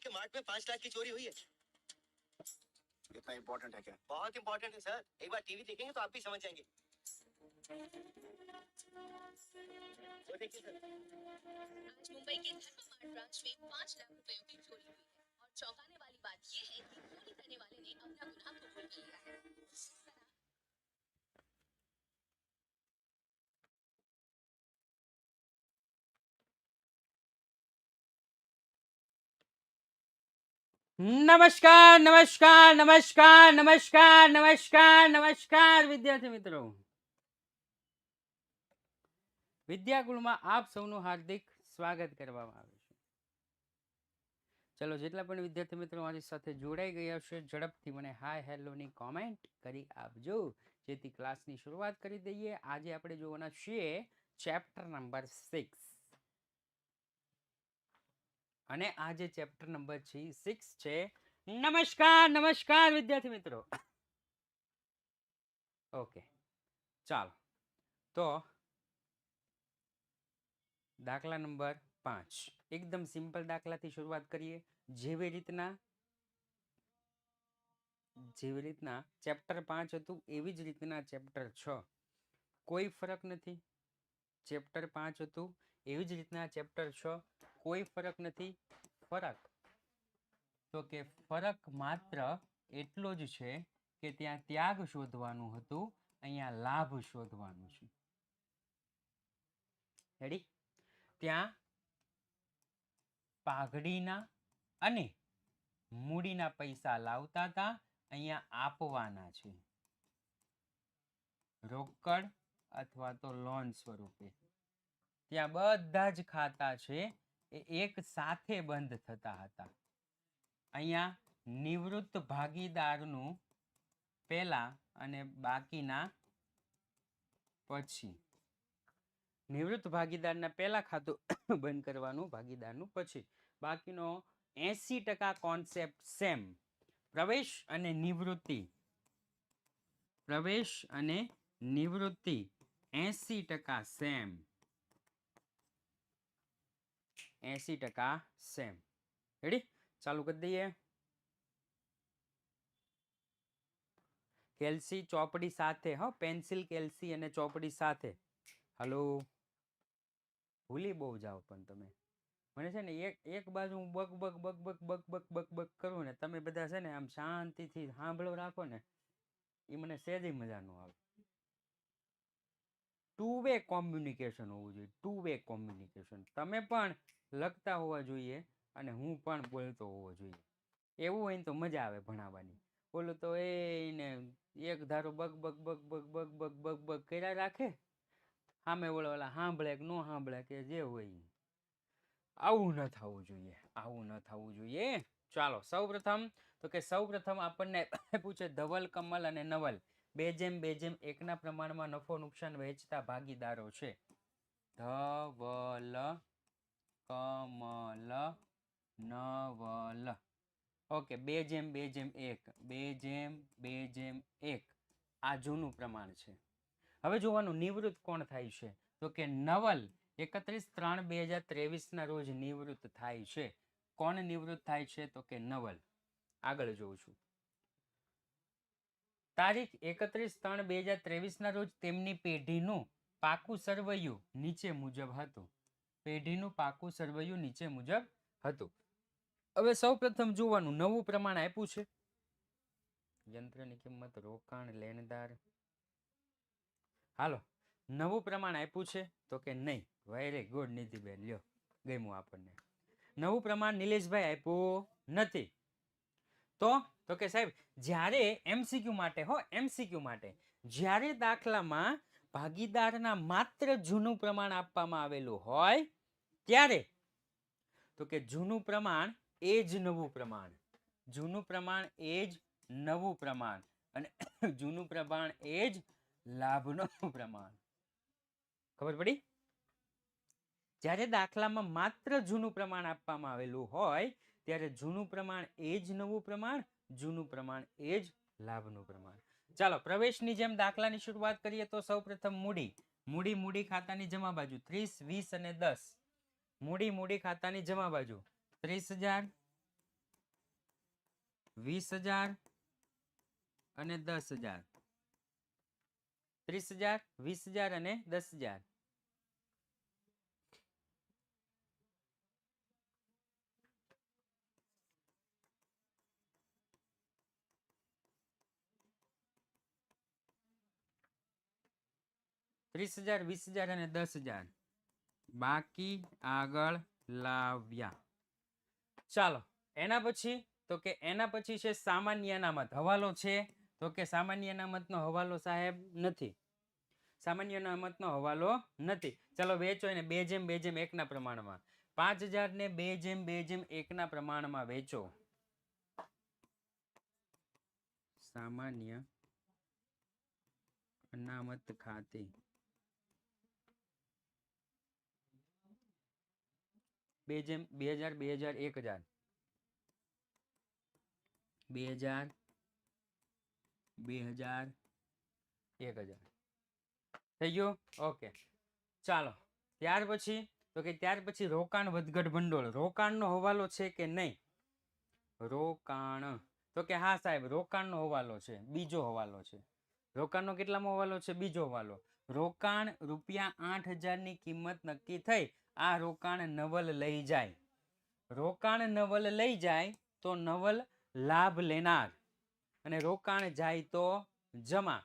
के मार्ट में 5 लाख की चोरी हुई है। इतना इम्पोर्टेंट है क्या? बहुत इंपॉर्टेंट है सर, एक बार टीवी देखेंगे तो आप भी समझ जाएंगे। वो देखिए सर, आज मुंबई के धर्मा मार्ट ब्रांच में 5 लाख रुपयों की चोरी हुई है और चौंकाने वाली बात यह है कि चोरी करने वाले ने अपना गुनाह कबूल कर लिया है। નમસ્કાર નમસ્કાર નમસ્કાર નમસ્કાર નમસ્કાર નમસ્કાર વિદ્યાર્થી મિત્રો, વિદ્યાકુળમાં આપ સૌનું હાર્દિક સ્વાગત કરવામાં આવે છે. ચલો, જેટલા પણ વિદ્યાર્થી મિત્રો મારી સાથે જોડાઈ ગયા છે, ઝડપથી મને હાય હેલો ની કોમેન્ટ કરી આપજો, જેથી ક્લાસની શરૂઆત કરી દઈએ. આજે આપણે જોવાના છીએ ચેપ્ટર નંબર 6 અને આ જે ચેપ્ટર નંબર 6 છે. નમસ્કાર નમસ્કાર વિદ્યાર્થી મિત્રો. ઓકે, ચાલો તો દાખલા નંબર 5 એકદમ સિમ્પલ દાખલાથી શરૂઆત કરીએ. જેવી રીતના ચેપ્ટર 5 હતું એવી જ રીતના ચેપ્ટર 6, કોઈ ફરક નથી. ચેપ્ટર 5 હતું એવી જ રીતના ચેપ્ટર 6, કોઈ ફરક નથી. ફરક તો કે ફરક માત્ર એટલો જ છે કે ત્યાં ત્યાગ શોધવાનું હતું, અહીંયા લાભ શોધવાનું છે. રેડી? ત્યાં પાઘડીના અને મૂડીના પૈસા લાવતા હતા, અહીંયા આપવાના છે રોકડ અથવા તો લોન સ્વરૂપે. ત્યાં બધા જ ખાતા છે એ એક સાથે બંધ થતા હતા. અહીંયા નિવૃત્ત ભાગીદારનું પહેલા અને બાકીના પછી. નિવૃત્ત ભાગીદારના પહેલા ખાતું બંધ કરવાનું, ભાગીદારનું પછી. બાકીનો 80% કોન્સેપ્ટ સેમ. પ્રવેશ અને નિવૃત્તિ, પ્રવેશ અને નિવૃત્તિ 80% સેમ, 80% સેમ. રેડી? ચાલુ કરી દઈએ. કેલ્સી ચોપડી સાથે, હો, પેન્સિલ કેલ્સી અને ચોપડી સાથે. હલો, ભૂલી બહુ જાઓ પણ તમે. મને છે ને એક બાજુ હું buck buck buck buck buck buck buck buck કરું ને, તમે બધા છે ને આમ શાંતિથી સાંભળો રાખો ને, એ મને સહેજ મજા ન આવે. ટુ વે કોમ્યુનિકેશન હોવું જોઈએ, ટુ વે કોમ્યુનિકેશન. તમે પણ લખતા હોવા જોઈએ અને હું પણ બોલતો હોવો જોઈએ. એવું હોય ને તો મજા આવે ભણાવવાની. બોલો તો એને એક ધારો bug bug bug bug bug bug bug bug કર્યા રાખે, સામે ઓલા સાંભળે કે ન સાંભળે કે જે હોય. આવું ન થવું જોઈએ, આવું ન થવું જોઈએ. ચાલો, સૌપ્રથમ આપણને પૂછે ધવલ, કમલ અને નવલ 2:2:1 પ્રમાણમાં નફો નુકસાન વહેંચતા ભાગીદારો છે. ધવલ, કમલ, નવલ. ઓકે, 2:2:1, 2:2:1 આ જૂનું પ્રમાણ છે. હવે જોવાનું નિવૃત્ત કોણ થાય છે, તો કે નવલ 31/3/2023 ના રોજ નિવૃત્ત થાય છે. કોણ નિવૃત્ત થાય છે, તો કે નવલ. આગળ જોઉં છું. તારીખ 31/3/2023 ના રોજ તેમની પેઢીનું પાકું સરવૈયું નીચે મુજબ હતું. પેઢીનું પાકું સરવૈયું નીચે મુજબ હતું. હવે સૌપ્રથમ જોવાનું નવું પ્રમાણ આપ્યું છે. યંત્રની કિંમત, રોકાણ, લેણદાર. હાલો, નવું પ્રમાણ આપ્યું છે, તો કે નહીં. વેરી ગુડ નિધિબેન, લ્યો ગમ્યું આપણને. નવું પ્રમાણ નિલેશભાઈ આપ્યું નથી. તો કે સાહેબ, જ્યારે એમસીક્યુ માટે, હો, એમસીક્યુ માટે જ્યારે દાખલામાં ભાગીદારના માત્ર જૂનું પ્રમાણ આપવામાં આવેલું હોય ત્યારે, તો કે જૂનું પ્રમાણ એ જ નવું પ્રમાણ, જૂનું પ્રમાણ એ જ નવું પ્રમાણ, અને જૂનું પ્રમાણ એ જ લાભનું પ્રમાણ. ખબર પડી? જ્યારે દાખલામાં માત્ર જૂનું પ્રમાણ આપવામાં આવેલું હોય ત્યારે જૂનું પ્રમાણ એ જ નવું પ્રમાણ, જૂનું પ્રમાણ એ જ લાભનું પ્રમાણ. ચાલો, પ્રવેશની જેમ દાખલાની શરૂઆત કરીએ તો સૌપ્રથમ મૂડી ખાતાની જમા બાજુ 30, 20 અને 10. મૂડી ખાતાની જમા બાજુ 30,000, 20,000 અને 10,000. 30,000, 20,000 અને 10,000. $30,000, 20,000 અને 10,000 બાકી આગળ લાવ્યા. ચાલો એના પછી તો કે એના પછી છે સામાન્ય અનામત. હવાલો છે તો કે સામાન્ય અનામતનો હવાલો સાહેબ નથી. સામાન્ય અનામતનો હવાલો નથી. ચાલો વેચો એને 2:1 ના પ્રમાણમાં. 5,000 ને 2:1 ના પ્રમાણમાં વેચો. સામાન્ય અનામત ખાતે 2,000, 2,000, 1,000, 2,000, 2,000, 1,000 થઈ ગયું. ઓકે ચાલો ત્યાર પછી તો કે ત્યાર પછી રોકાણ વધઘટ ભંડોળ. રોકાણનો હવાલો છે કે નહીં? રોકાણ તો કે હા સાહેબ રોકાણનો હવાલો છે. બીજો હવાલો છે. રોકાણનો કેટલામો હવાલો છે? બીજો હવાલો. રોકાણ ₹8,000 ની કિંમત નક્કી થઈ. આ રોકાણ નવલ લઈ જાય. રોકાણ નવલ લઈ જાય તો નવલ લાભ લેનાર અને રોકાણ જાય તો જમા.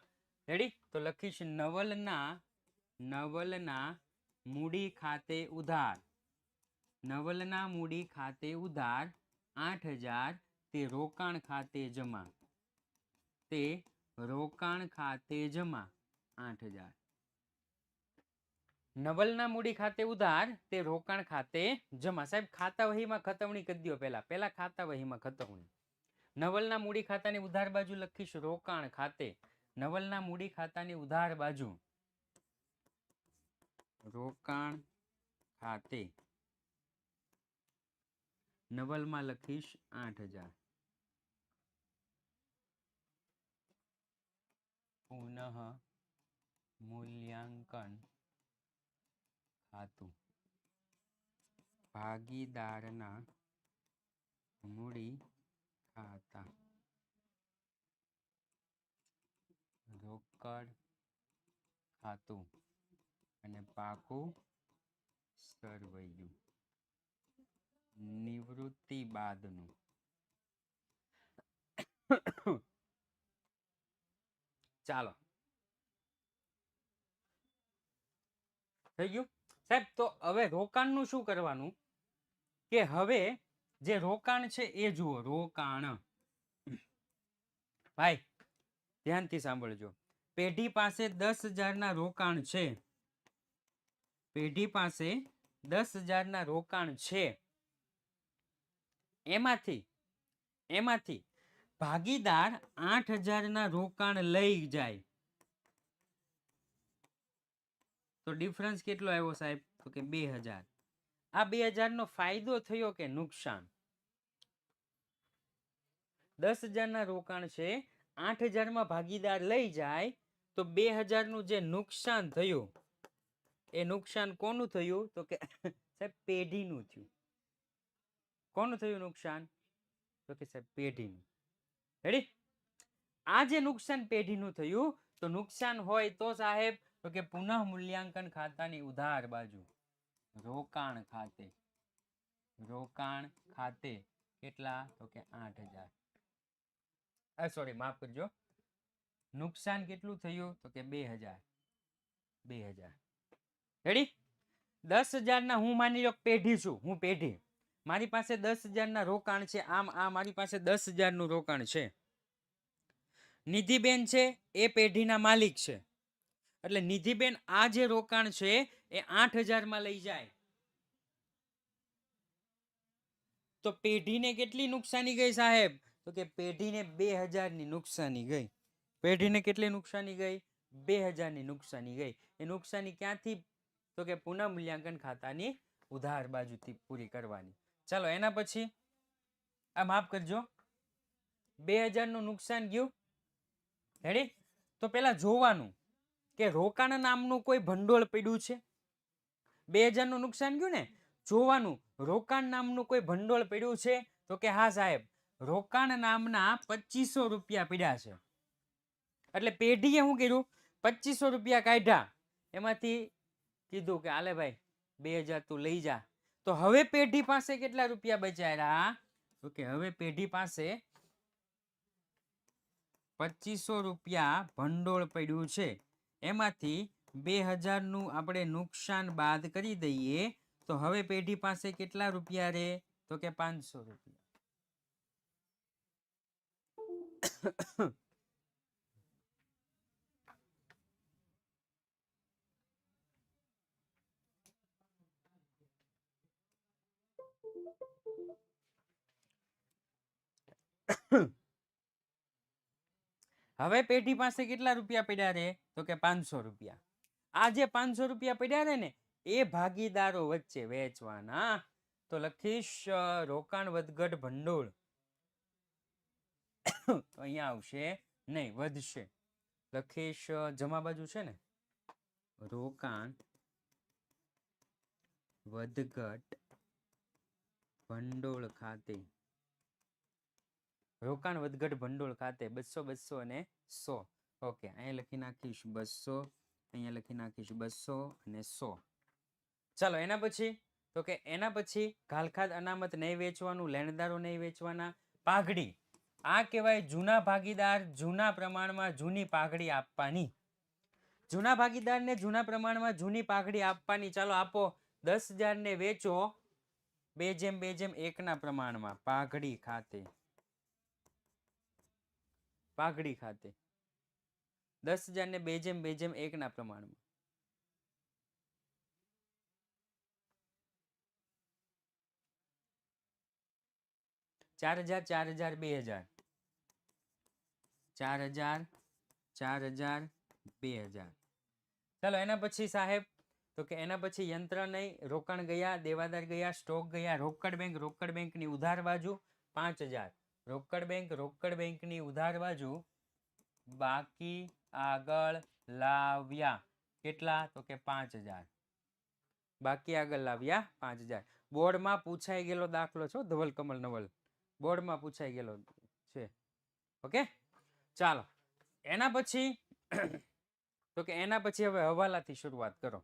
રેડી? તો લખીશ નવલના મૂડી ખાતે ઉધાર. નવલના મૂડી ખાતે ઉધાર 8,000 તે રોકાણ ખાતે જમા. તે રોકાણ ખાતે જમા 8,000. નવલના મૂડી ખાતે ઉધાર તે રોકાણ ખાતે જમા. સાહેબ ખાતા વહીમાં ખતવણી કરી દો. પહેલા ખાતા વહીમાં ખતવણી. નવલના મૂડી ખાતાની ઉધાર બાજુ લખીશ રોકાણ ખાતે. નવલના મૂડી ખાતાની ઉધાર બાજુ રોકાણ ખાતે. નવલમાં લખીશ 8,000. પુનઃ મૂલ્યાંકન ખાતું. ભાગીદારના મૂડી ખાતા. રોકડ ખાતું અને પાકું સરવૈયું. નિવૃત્તિ બાદનું. ચાલો થઈ ગયું સાહેબ. તો હવે રોકાણનું શું કરવાનું કે હવે જે રોકાણ છે એ જુઓ. રોકાણ ભાઈ ધ્યાનથી સાંભળજો. પેઢી પાસે 10,000 ના રોકાણ છે. પેઢી પાસે 10,000 ના રોકાણ છે. એમાંથી ભાગીદાર 8,000 ના રોકાણ લઈ જાય તો ડિફરન્સ કેટલો આવ્યો સાહેબ? તો કે 2,000. આ 2,000 નો ફાયદો થયો કે નુકસાન? 10,000 ના રોકાણ છે. 8,000 માં ભાગીદાર લઈ જાય તો 2,000 નું જે નુકસાન થયું એ નુકસાન કોનું થયું? તો કે સાહેબ પેઢીનું થયું. કોનું થયું નુકસાન? તો કે સાહેબ પેઢીનું. રેડી? આ જે નુકસાન પેઢીનું થયું તો નુકસાન હોય તો સાહેબ તો કે પુનઃ મૂલ્યાંકન ખાતાની ઉધાર બાજુ રોકાણ ખાતે. રોકાણ ખાતે કેટલા? તો કે 8,000. સોરી માફ કરજો. નુકસાન કેટલું થયું? તો કે 2,000. 2,000. રેડી? 10,000 ના હું માની લો પેઢી છું. હું પેઢી. મારી પાસે 10,000 ના રોકાણ છે. આમ આ મારી પાસે 10,000 નું રોકાણ છે. નિધિબેન છે એ પેઢીના માલિક છે. એટલે નિધિબેન આ જે રોકાણ છે એ 8,000 માં લઈ જાય તો પેઢીને કેટલી નુકસાની ગઈ સાહેબ? તો કે પેઢીને 2,000 ની નુકસાની ગઈ. પેઢીને કેટલી નુકસાની ગઈ? 2,000 ની નુકસાની ગઈ. એ નુકસાની ક્યાંથી? તો કે પુનઃ મૂલ્યાંકન ખાતાની ઉધાર બાજુથી પૂરી કરવાની. ચાલો એના પછી આ માફ કરજો 2,000 નું નુકસાન ગયું. રેડી? તો પેલા જોવાનું કે રોકાણ નામનું કોઈ ભંડોળ પડ્યું છે. 2,000 નું નુકસાન ગયું ને, જોવાનું રોકાણ નામનું કોઈ ભંડોળ પડ્યું છે. તો કે હા સાહેબ રોકાણ નામના 2500 રૂપિયા પડ્યા છે. એટલે પેઢીએ શું કર્યું? 2500 રૂપિયા કાઢ્યા, એમાંથી કીધું કે આલે ભાઈ 2000 તું લઈ જા. તો હવે પેઢી પાસે કેટલા રૂપિયા બચાવ્યા? તો કે હવે પેઢી પાસે 2500 રૂપિયા ભંડોળ પડ્યું છે. એમાંથી 2000 નું આપણે નુકસાન બાદ કરી દઈએ તો હવે પેઢી પાસે કેટલા રૂપિયા રહે? તો કે 500 રૂપિયા. હવે પેઢી પાસે કેટલા રૂપિયા પડ્યા રે? તો કે 500 રૂપિયા. આ જે 500 રૂપિયા પડ્યા રે ને એ ભાગીદારો વચ્ચે વેચવાના. તો લખીશ રોકાણ વધઘટ ભંડોળ. તો અહીંયા આવશે નહીં, વધશે. લખીશ જમા બાજુ છે ને, રોકાણ વધઘટ ભંડોળ ખાતે. રોકાણ વધઘટ ભંડોળ ખાતે 200 200 અને 100. ઓકે, અહીંયા લખી નાખીશ 200, અહીંયા લખી નાખીશ 200 અને 100. ચાલો એના પછી તો કે એના પછી ઘાલખાદ અનામત નહીં વેચવાનું, લેણદારો નહીં વેચવાના. પાઘડી, આ કહેવાય જૂના ભાગીદાર જૂના પ્રમાણમાં જૂની પાઘડી આપવાની. જૂના ભાગીદારને જૂના પ્રમાણમાં જૂની પાઘડી આપવાની. ચાલો આપો, 10,000 ને વેચો 2:1 ના પ્રમાણમાં પાઘડી ખાતે. પાઘડી ખાતે 10,000 ને 2:1 ના પ્રમાણમાં. ચાર હજાર 2,000. 4,000 4,000 2,000. ચાલો એના પછી સાહેબ તો કે એના પછી યંત્ર નહીં, રોકાણ ગયા, દેવાદાર ગયા, સ્ટોક ગયા, રોકડ બેંકની ઉધાર બાજુ 5,000. રોકડ બેંકની ઉધાર બાજુ બાકી આગળ લાવ્યા કેટલા? તો કે 5,000. બાકી આગળ લાવ્યા 5,000. બોર્ડમાં પૂછાઈ ગયેલો દાખલો છો, ધવલ કમલ નવલ, બોર્ડમાં પૂછાઈ ગયેલો છે. ઓકે, ચાલો એના પછી તો કે એના પછી હવે હવાલાથી શરૂઆત કરો.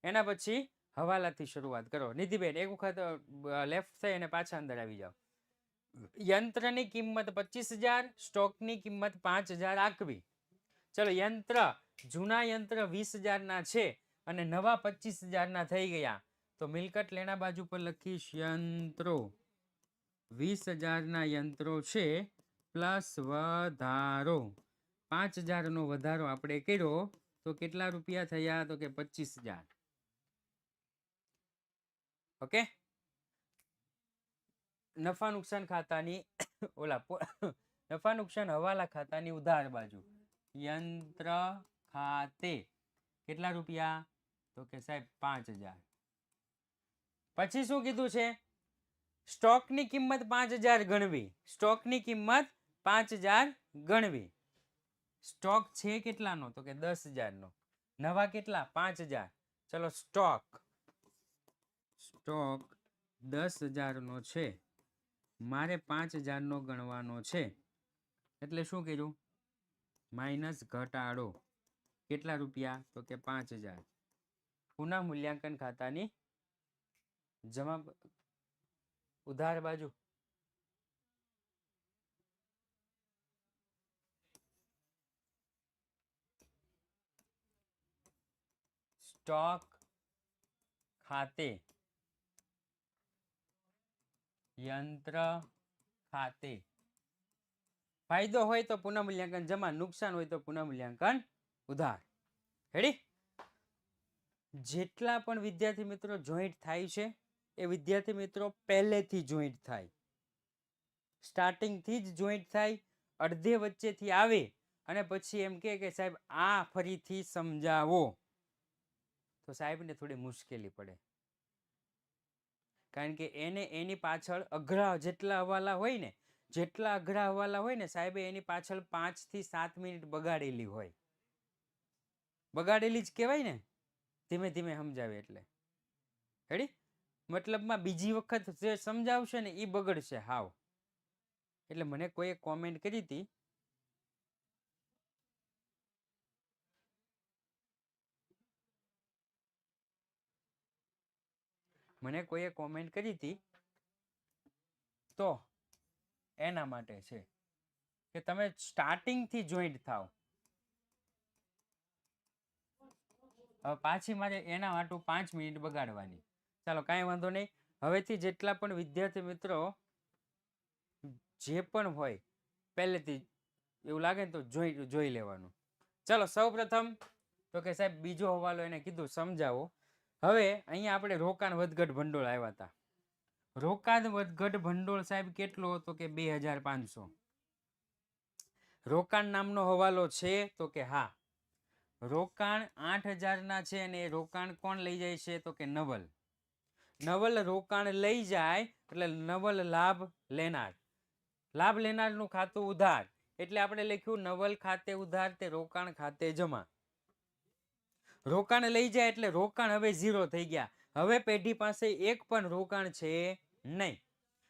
એના પછી હવાલાથી શરૂઆત કરો. નિધિબેન એક વખત લેફ્ટ થઈ અને પાછા અંદર આવી જાઓ. યંત્રની કિંમત 25,000, સ્ટોકની કિંમત 5,000 આકવી. ચલો યંત્ર, જૂના યંત્ર 20,000 ના છે અને નવા 25,000 ના થઈ ગયા. તો મિલકત લેણા બાજુ પર લખીશ યંત્રો 20,000 ના યંત્રો છે પ્લસ વધારો 5,000 નો વધારો આપણે કર્યો તો કેટલા રૂપિયા થયા? તો કે 25,000. ઓકે, નફા નુકસાન ખાતાની નફા નુકસાન હવાલા ખાતાની ઉધાર બાજુ યંત્ર ખાતે કેટલા રૂપિયા? તો કે સાહેબ 5,000. પછી શું કીધું છે? સ્ટોકની કિંમત 5,000 ગણવી. સ્ટોકની કિંમત 5,000 ગણવી. સ્ટોક છે કેટલાનો? તો કે 10,000 નો. નવા કેટલા? 5,000. ચલો સ્ટોક 10,000 નો છે, મારે 5,000 નો ગણવાનો છે. એટલે શું કર્યું? માઇનસ ઘટાડો કેટલા રૂપિયા? તો કે 5,000. પુનઃ મૂલ્યાંકન ખાતાની જમા ઉધાર બાજુ સ્ટોક ખાતે યંત્ર ખાતે. ફાયદો હોય તો પુનઃ મૂલ્યાંકન જમા, નુકસાન હોય તો પુનઃ મૂલ્યાંકન ઉધાર. રેડી? જેટલા પણ વિદ્યાર્થી મિત્રો જોઈન્ટ થાય છે એ વિદ્યાર્થી મિત્રો પહેલેથી જોઈન્ટ થાય, સ્ટાર્ટિંગથી જ જોઈન્ટ થાય, અડધે વચ્ચેથી આવે અને પછી એમ કે સાહેબ આ ફરીથી સમજાવો, તો સાહેબને થોડી મુશ્કેલી પડે. કારણ કે એને એની પાછળ અઘરા જેટલા હવાલા હોય ને, જેટલા અઘરા હવાલા હોય ને સાહેબે એની પાછળ 5 થી 7 મિનિટ બગાડેલી હોય. બગાડેલી જ કહેવાય ને, ધીમે ધીમે સમજાવે એટલે. રેડી? મતલબમાં બીજી વખત જે સમજાવશે ને એ બગડશે હાવ. એટલે મને કોઈએ કોમેન્ટ કરી હતી તો એના માટે છે કે તમે સ્ટાર્ટિંગ થી જોઈન્ટ થાવ. હવે પાછી મારે એના માટે 5 મિનિટ બગાડવાની. ચાલો કાંઈ વાંધો નહીં. હવેથી જેટલા પણ વિદ્યાર્થી મિત્રો જે પણ હોય પહેલેથી એવું લાગે ને તો જોઈ લેવાનું. ચાલો સૌપ્રથમ તો કે સાહેબ બીજો હવાલો એને કીધું સમજાવો. હવે અહીંયા આપણે રોકાણ વધઘટ ભંડોળ આવ્યા હતા. રોકાણ વધઘટ ભંડોળ સાહેબ કેટલો હતો કે 2500. રોકાણ નામનો હવાલો છે તો કે હા. રોકાણ 8000 ના છે અને એ રોકાણ કોણ લઈ જાય છે તો કે નવલ. નવલ રોકાણ લઈ જાય એટલે નવલ લાભ લેનાર. લાભ લેનારનું ખાતું ઉધાર એટલે આપણે લખ્યું નવલ ખાતે ઉધાર તે રોકાણ ખાતે જમા. રોકાણ લઈ જાય એટલે રોકાણ હવે 0 થઈ ગયા. હવે પેઢી પાસે એક પણ રોકાણ છે નહીં.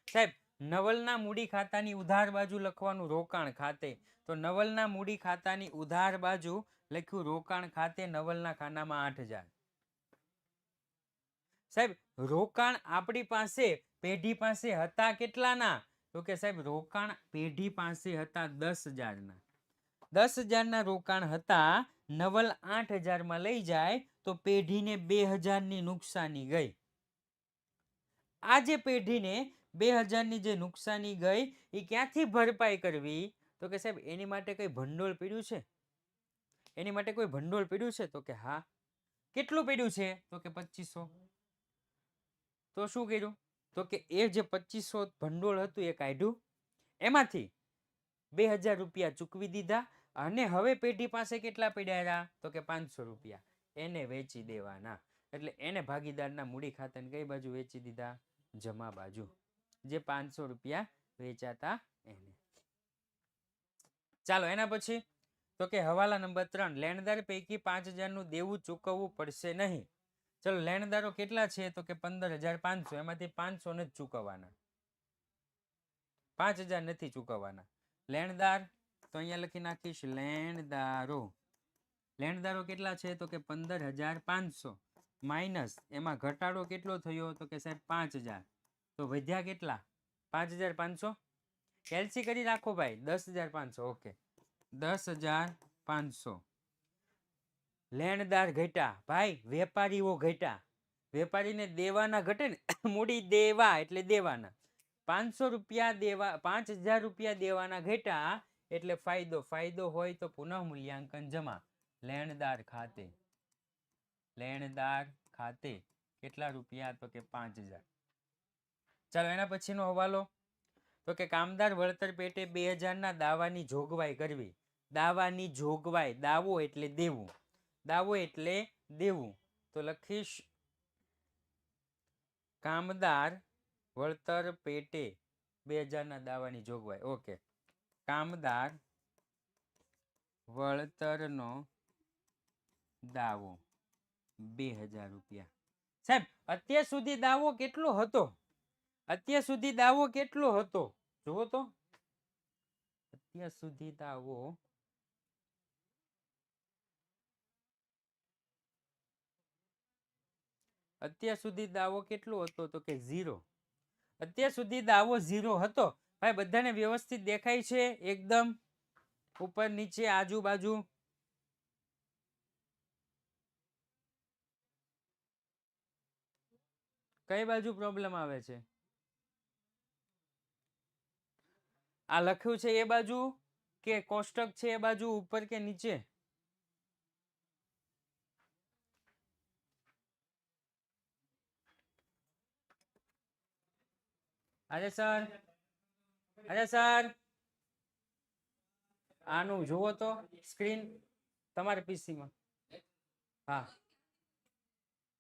સાહેબ નવલના મૂડી ખાતાની ઉધાર બાજુ લખવાનું રોકાણ ખાતે. તો નવલના મૂડી ખાતાની ઉધાર બાજુ લખ્યું રોકાણ ખાતે. નવલના ખાનામાં 8000. સાહેબ રોકાણ આપણી પાસે પેઢી પાસે હતા કેટલાના તો કે સાહેબ રોકાણ પેઢી પાસે હતા 10000 ના. 10000 ના રોકાણ હતા. નવલ 8000 માં લઈ જાય તો પેઢીને 2000 ની નુકસાની ગઈ. આ જે પેઢીને 2000 ની જે નુકસાની ગઈ એ ક્યાંથી ભરપાઈ કરવી તો કે સાહેબ એની માટે કઈ ભંડોળ પડ્યું છે? એની માટે કોઈ ભંડોળ પડ્યું છે તો કે હા. કેટલું પડ્યું છે તો કે 2500. તો શું કર્યું તો કે એ જે 2500 ભંડોળ હતું એ કાઢ્યું. એમાંથી 2000 રૂપિયા ચૂકવી દીધા અને હવે પેઢી પાસે કેટલા પડ્યા તો કે 500 રૂપિયા એને વેચી દેવાના. એટલે એને ભાગીદારના મૂડી ખાતાને કઈ બાજુ વેચી દીધા? જમા બાજુ. જે 500 રૂપિયા વેચાતા એને. ચાલો એના પછી તો કે હવાલા નંબર 3 લેણદાર પૈકી 5000 નું દેવું ચૂકવવું પડશે નહીં. ચલો લેણદારો કેટલા છે તો કે 15500. એમાંથી 500 નથી ચૂકવવાના. 5000 નથી ચૂકવવાના. લેણદાર તો અહીંયા લખી નાખીશ લેણદારો. લેણદારો કેટલા છે તો કે 15500 માઇનસ એમાં ઘટાડો કેટલો થયો તો કે સાહેબ 5000. તો વધ્યા કેટલા? 5500. કેલ્સી કરી રાખો ભાઈ. 10500. ઓકે 10500. લેણદાર ઘટ્યા ભાઈ. વેપારીઓ ઘટ્યા. વેપારીને દેવાના ઘટે ને મૂડી દેવા એટલે દેવાના. 500 રૂપિયા દેવા 5000 રૂપિયા દેવાના ઘટ્યા એટલે ફાયદો. ફાયદો હોય તો પુનઃ મૂલ્યાંકન જમા. લેણદાર ખાતે. લેણદાર ખાતે કેટલા રૂપિયા તો કે 5000. ચાલો એના પછીનો હવાલો તો કે કામદાર વળતર પેટે 2000 ના દાવાની જોગવાઈ કરવી. દાવાની જોગવાઈ. દાવો એટલે દેવું. દાવો એટલે દેવું. તો લખીશ કામદાર વળતર પેટે 2000 ના દાવાની જોગવાઈ. ઓકે કામદાર વળતરનો દાવો 2000 રૂપિયા. સાહેબ અત્યાર સુધી દાવો કેટલો હતો? અત્યાર સુધી દાવો કેટલો હતો જુઓ તો. અત્યાર સુધી દાવો કેટલો હતો તો કે 0. અત્યાર સુધી દાવો 0 હતો. ભાઈ બધાને વ્યવસ્થિત દેખાય છે? એકદમ ઉપર નીચે આજુબાજુ? કઈ બાજુ પ્રોબ્લેમ આવે છે? આ લખ્યું છે એ બાજુ કે કોષ્ટક છે એ બાજુ ઉપર કે નીચે? અરે સર આનું જુઓ તો સ્ક્રીન તમારે પીસીમાં. હા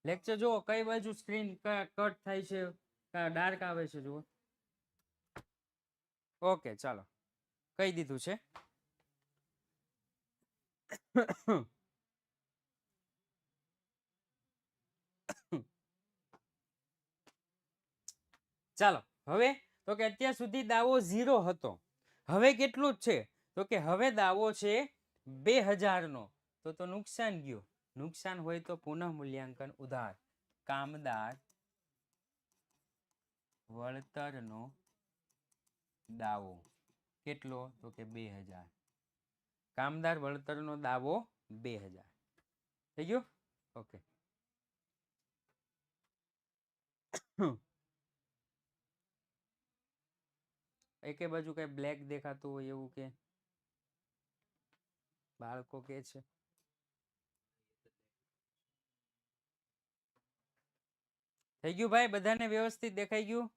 લેક્ચર જુઓ કઈ બાજુ સ્ક્રીન કટ થાય છે ડાર્ક આવે છે જુઓ. ઓકે ચાલો કહી દીધું છે. ચાલો હવે તો કે અત્યાર સુધી દાવો 0 હતો. હવે કેટલું જ છે તો કે હવે દાવો છે 2000 નો તો નુકસાન ગયું. નુકસાન હોય તો પુનઃ મૂલ્યાંકન ઉધાર. કામદાર વળતરનો દાવો કેટલો તો કે 2000. કામદાર વળતરનો દાવો 2000 થઈ ગયો. ઓકે. એકે બાજુ કઈ બ્લેક દેખાતું હોય એવું કે બાળકો કે છે. થઈ ગયું ભાઈ, બધાને વ્યવસ્થિત દેખાઈ ગયું?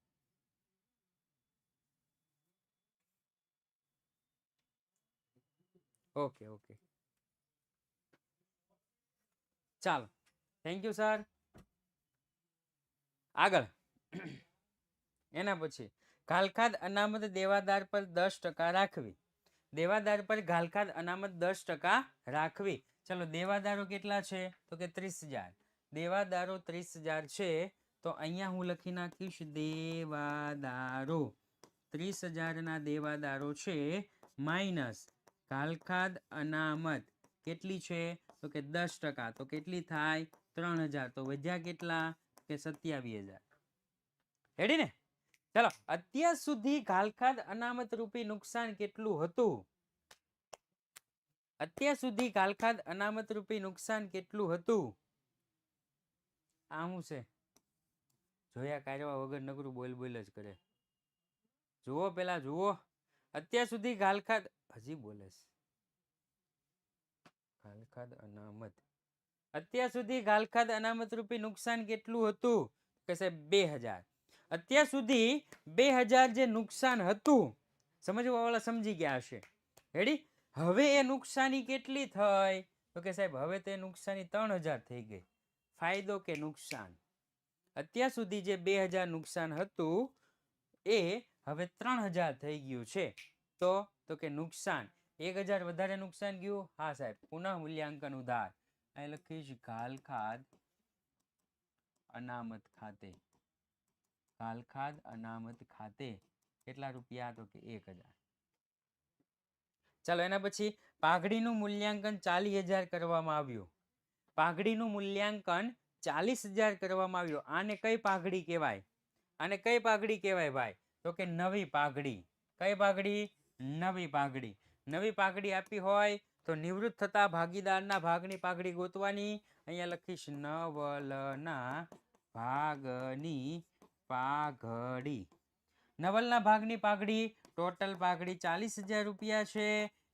ઓકે ઓકે ચાલો, થેન્ક યુ સર. આગળ એના પછી ઘાલખાદ અનામત દેવાદાર પર 10% રાખવી. દેવાદાર પર ઘાલખાદ અનામત 10% રાખવી. ચલો દેવાદારો કેટલા છે તો કે 30,000. દેવાદારો 30,000 છે તો અહીંયા હું લખી નાખીશ દેવાદારો 30,000 ના દેવાદારો છે માઇનસ ઘાલખાદ અનામત કેટલી છે તો કે 10%. તો કેટલી થાય 3,000. તો વધ્યા કેટલા કે 27,000. રેડી ને? ચલો અત્યાર સુધી ઘાલખાદ અનામત રૂપી નુકસાન કેટલું હતું? અત્યાર સુધી ઘાલખાદ અનામત રૂપી નુકસાન કેટલું હતું? આ શું છે? જોયા કાઢવા વગર નકરું બોલ બોલ જ કરે. જુઓ પેલા જુઓ. અત્યાર સુધી ઘાલખાદ હજી બોલે છે. ઘાલખાદ અનામત અત્યાર સુધી ઘાલખાદ અનામત રૂપી નુકસાન કેટલું હતું? કે સાહેબ 2000. અત્યાર સુધી 2000 જે નુકસાન હતું સમજવા વાળા સમજી ગયા હશે. રેડી? હવે એ નુકસાની કેટલી થઈ તો કે સાહેબ હવે તે નુકસાની 3000 થઈ ગઈ. ફાયદો કે નુકસાન? અત્યાર સુધી જે 2000 નુકસાન હતું એ હવે 3000 થઈ ગયું છે. તો કે નુકસાન 1000 વધારે નુકસાન ગયું. હા સાહેબ, પુનઃ મૂલ્યાંકન ઉધાર. અહીં લખીશ ઘાલખાદ અનામત ખાતે. ઘાલખાદ અનામત ખાતે કેટલા રૂપિયા તો કે 1000. ચાલો એના પછી પાઘડીનું મૂલ્યાંકન 40,000 કરવામાં આવ્યું. પાઘડીનું મૂલ્યાંકન 40,000 કરવામાં આવ્યું. આને કઈ પાઘડી કહેવાય? આને કઈ પાઘડી કહેવાય ભાઈ? તો કે નવી પાઘડી. કઈ પાઘડી? નવી પાઘડી. નવી પાઘડી આપી હોય તો નિવૃત્ત થતા ભાગીદારના ભાગની પાઘડી ગોતવાની. અહીંયા લખીશ નવલના ભાગની પાઘડી. નવલના ભાગની પાઘડી ટોટલ પાઘડી 40,000 રૂપિયા છે.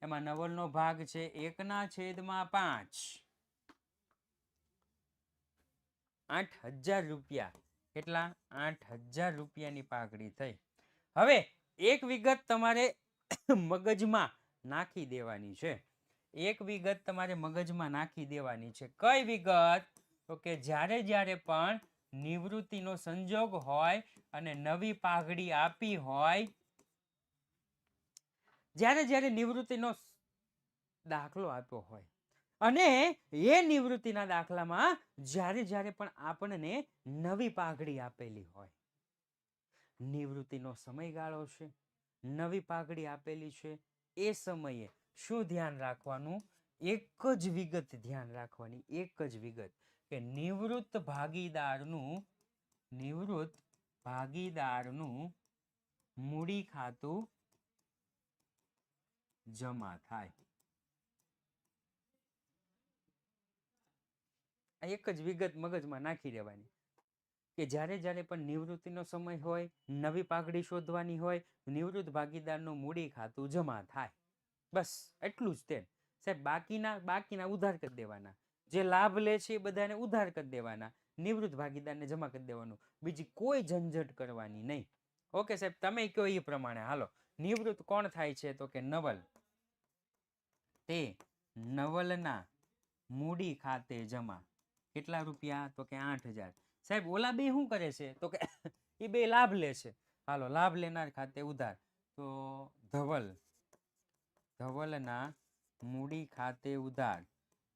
એમાં નવલનો ભાગ છે 1/5. 8,000 રૂપિયા. કેટલા? 8,000 રૂપિયાની પાઘડી થઈ. હવે એક વિગત તમારે મગજમાં નાખી દેવાની છે. એક વિગત તમારે મગજમાં નાખી દેવાની છે. કઈ વિગત? તો કે જ્યારે પણ નિવૃત્તિનો સંજોગ હોય અને નવી પાઘડી આપી હોય, જ્યારે નિવૃત્તિનો દાખલો આપ્યો હોય અને એ નિવૃત્તિના દાખલામાં જ્યારે પણ આપણને નવી પાઘડી આપેલી હોય, નિવૃત્તિનો સમયગાળો છે, નવી પાઘડી આપેલી છે, એ સમયે શું ધ્યાન રાખવાનું? એક જ વિગત ધ્યાન રાખવાની. એક જ વિગત કે નિવૃત્ત ભાગીદારનું મૂડી ખાતું જમા થાય. એક જ વિગત મગજમાં નાખી દેવાની કે જ્યારે પણ નિવૃત્તિનો સમય હોય, નવી પાઘડી શોધવાની હોય, નિવૃત્ત ભાગીદારનું મૂડી ખાતું જમા થાય. બસ એટલું જ તે સાહેબ. બાકીના ઉધાર કરી દેવાના. જે લાભ લે છે એ બધાને ઉધાર કરી દેવાના. નિવૃત્ત ભાગીદારને જમા કરી દેવાનું. બીજી કોઈ ઝંઝટ કરવાની નહીં. ઓકે સાહેબ, તમે કહો એ પ્રમાણે હાલો. નિવૃત્ત કોણ થાય છે તો કે નવલ. તે નવલના મૂડી ખાતે જમા. કેટલા રૂપિયા તો કે 8,000. સાહેબ ઓલા બે શું કરે છે તો કે એ બે લાભ લે છે. હાલો, લાભ લેનાર ખાતે ઉધાર. તો ધવલના મૂડી ખાતે ઉધાર.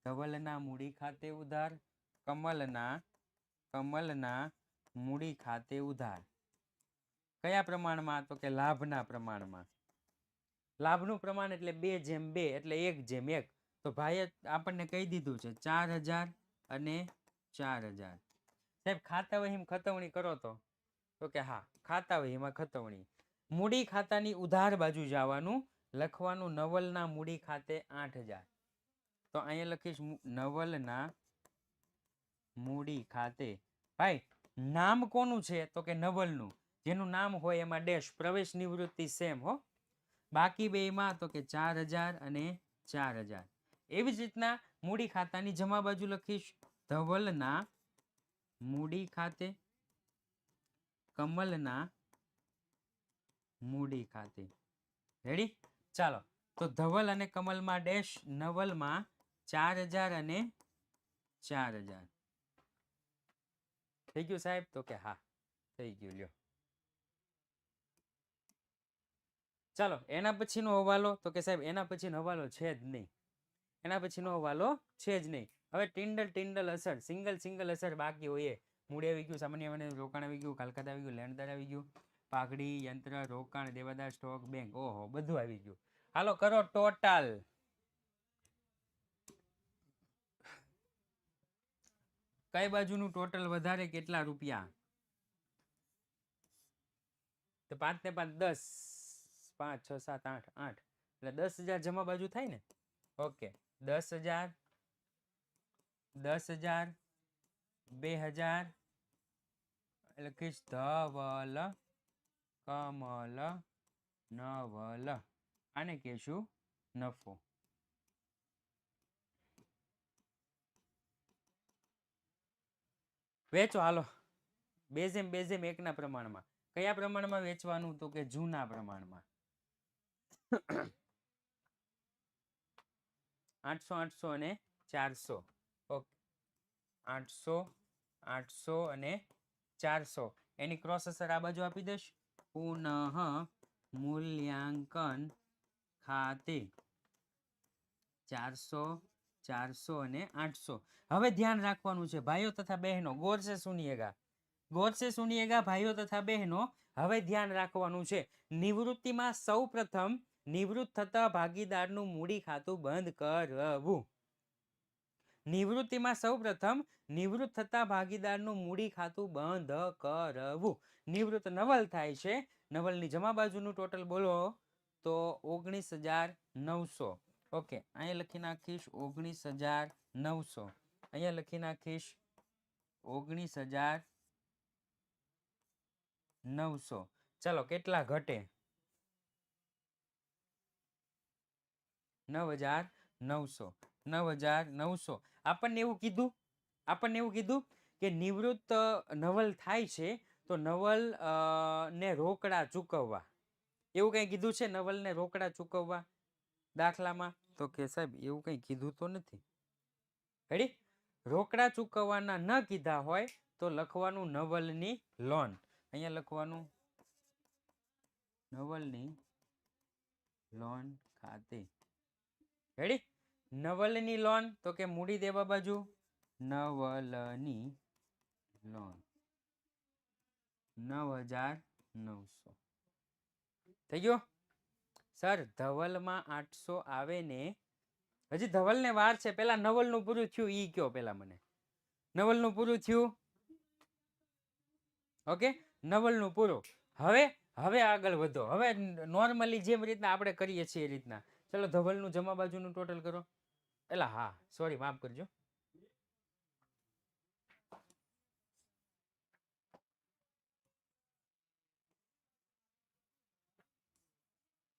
ધવલના મૂડી ખાતે ઉધાર. કમલના મૂડી ખાતે ઉધાર. કયા પ્રમાણમાં તો કે લાભના પ્રમાણમાં. લાભનું પ્રમાણ એટલે 2:2 એટલે 1:1. તો ભાઈએ આપણને કહી દીધું છે 4000 અને 4000. સાહેબ ખાતા વહીમાં ખતવણી કરો તો કે હા ખાતા વહીમાં ખતવણી. મૂડી ખાતાની ઉધાર બાજુ જવાનું, લખવાનું નવલના મૂડી ખાતે 8000. તો અહીંયા લખીશ નવલના મૂડી ખાતે. ભાઈ નામ કોનું છે તો કે નવલનું. જેનું નામ હોય એમાં ડેશ, પ્રવેશ નિવૃત્તિ સેમ હો. બાકી બેમાં તો કે 4000 અને 4000. એવી જ રીતના મૂડી ખાતાની જમા બાજુ લખીશ ધવલના મૂડી ખાતે, કમલના મૂડી ખાતે. રેડી? ચાલો તો ધવલ અને કમલમાં ડેશ, નવલમાં 4000 અને 4000. થઈ ગયું સાહેબ? તો કે હા થઈ ગયું. લ્યો ચાલો એના પછીનો હવાલો તો કે સાહેબ એના પછીનો હવાલો છે જ નહીં. એના પછીનો હવાલો છે જ નહીં. હવે ટિંડલ અસર, સિંગલ અસર બાકી હોય. મૂડી આવી ગયું, સામાન્ય મને રોકાણ આવી ગયું, કાલકાત આવી ગયું, લેણદાર આવી ગયું, પાઘડી, યંત્ર, રોકાણ, દેવાદાર, સ્ટોક, બેંક, ઓહો બધું આવી ગયું. હાલો કરો ટોટલ. કઈ બાજુનું ટોટલ વધારે, કેટલા રૂપિયા? તો 5 ને 5 10, 5 6 7 8 8 એટલે 10,000 જમા બાજુ થાય ને. ઓકે 10,000, 10,000, 2,000 લખીશ ધવલ, કમલ, નવલ. આને કહેશું નફો. વેચો હાલો. બેઝેમ 1 ના પ્રમાણમાં. કયા પ્રમાણમાં વેચવાનું તો કે જૂના પ્રમાણમાં. 800 800 અને 400. ઓકે 800 800 અને 400 એની ક્રોસ અસર આ બાજુ આપી દઈશ. પુનઃ મૂલ્યાંકન ખાતે 400 400 અને 800. હવે ધ્યાન રાખવાનું છે ભાઈઓ તથા બહેનો, ગૌર સે સુનિએગા, ગૌર સે સુનિએગા ભાઈઓ તથા બહેનો. હવે ધ્યાન રાખવાનું છે. નિવૃત્તિમાં સૌ પ્રથમ નિવૃત્ત થતા ભાગીદારનું મૂડી ખાતું બંધ કરવું. નિવૃત્તિમાં સૌ પ્રથમ નિવૃત્ત થતા ભાગીદારનું મૂડી ખાતું બંધ કરવું. નિવૃત્ત નવલ થાય છે. નવલની જમા બાજુનું ટોટલ બોલો તો 19,900. ઓકે અહીંયા લખી નાખીશ 19,900. અહીંયા લખી નાખીશ 19,900. ચાલો કેટલા ઘટે? 9,900. 9,900. આપણને એવું કીધું કે નિવૃત્ત નવલ થાય છે તો નવલ ને રોકડા ચૂકવવા. એવું કઈ કીધું છે નવલને રોકડા ચૂકવવા દાખલામાં? તો કે સાહેબ એવું કઈ કીધું તો નથી. રેડી? રોકડા ચૂકવવાના ન કીધા હોય તો લખવાનું નવલની લોન. અહીંયા લખવાનું નવલની લોન ખાતે. રેડી? નવલની લોન તો કે મૂડી દેવા બાજુ નવલની લોન 9,900. થઈ ગયો સર? ધવલમાં 800 આવે ને હજી ધવલને વાર છે. પેલા નવલનું પૂરું થયું ઈ કયો પેલા મને. નવલનું પૂરું થયું. ઓકે નવલનું પૂરું. હવે આગળ વધો. હવે નોર્મલી જેમ રીતના આપણે કરીએ છીએ એ રીતના. ચલો ધવલનું જમા બાજુનું ટોટલ કરો. એલા હા સોરી માફ કરજો.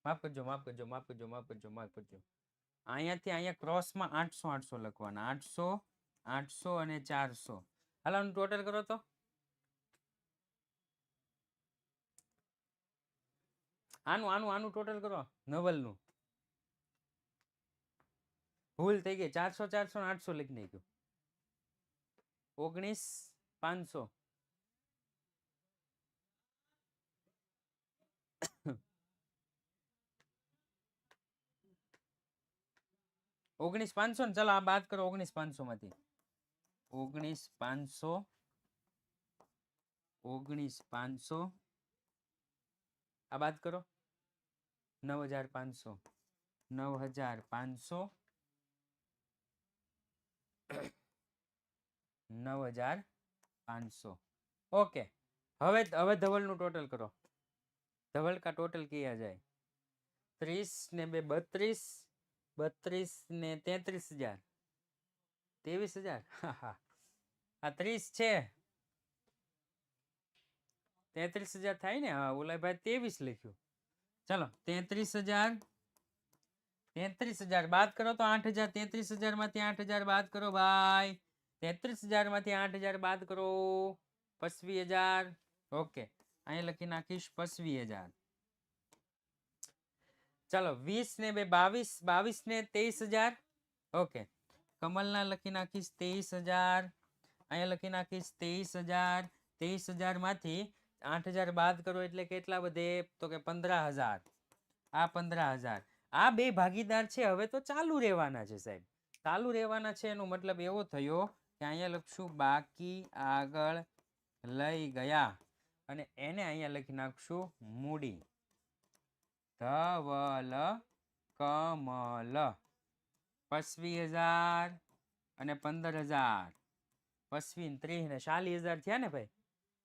માફ કરજો. અહીંયાથી અહીંયા ક્રોસમાં 800 800 લખવાના. 800 800 અને 400. હાલો ટોટલ કરો તો. આનું ટોટલ કરો નવલનું. ભૂલ થઈ ગઈ. 400 400 800 લખી નાખ્યું. 19,500. 19,500 ને ચાલો આ બાદ કરો 19,500 માંથી. 19,500 19,500 આ બાદ કરો. 9500 9500 9500 ओके હવે ધવલનું ટોટલ કરો ધવલ કા ટોટલ किया जाए 30 ને 2 32 32 ને 33000 23000 હા આ 30 છે 33000 થાય ને હા ઓલા ભાઈ 23 લખ્યું चलो 33000 बात करो तो 8000 33000 मांथी 8000 बात करो भाई 33000 मांथी 8000 बात करो 25000 ओके अहीं लखी नाखीश 25000 चलो 20 ने 22 22 ने 23000 ओके कमलना लखी नाखीश 23000 अहीं लखी नाखीश 23000 23000 मांथी 8000 બાદ કરો એટલે કેટલા વધે તો કે 15000 આ 15000 આ બે ભાગીદાર છે હવે તો ચાલુ રહેવાના છે સાહેબ ચાલુ રહેવાના છે એનો મતલબ એવો થયો કે અહીંયા લખશું બાકી આગળ લઈ ગયા અને એને અહીંયા લખી નાખશું મૂડી ધવલ કમલ 25000 અને 15000 25 30 ને 40000 થયા ને ભાઈ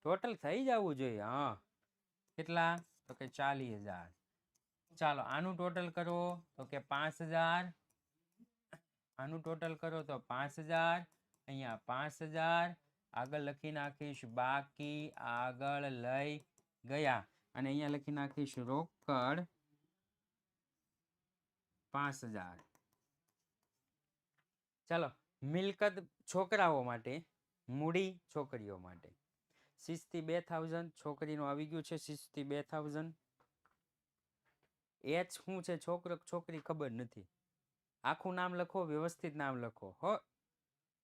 टोटल थई जावू जोईए हाँ कितला तो के 40000 चलो आनु टोटल करो तो के 5000 आनु टोटल करो तो 5000 अहींया 5000 आगळ लखी नाखीश बाकी आगळ लई गया अने अहींया लखी नाखीश रोकड़ 5000 चलो मिलकत छोकराओ माटे मूडी छोकरीओ माटे 6 થી 2000 છોકરીનું આવી ગયું છે 6 થી 2000 એચ શું છે છોકરો છોકરી ખબર નથી આખું નામ લખો વ્યવસ્થિત નામ લખો હો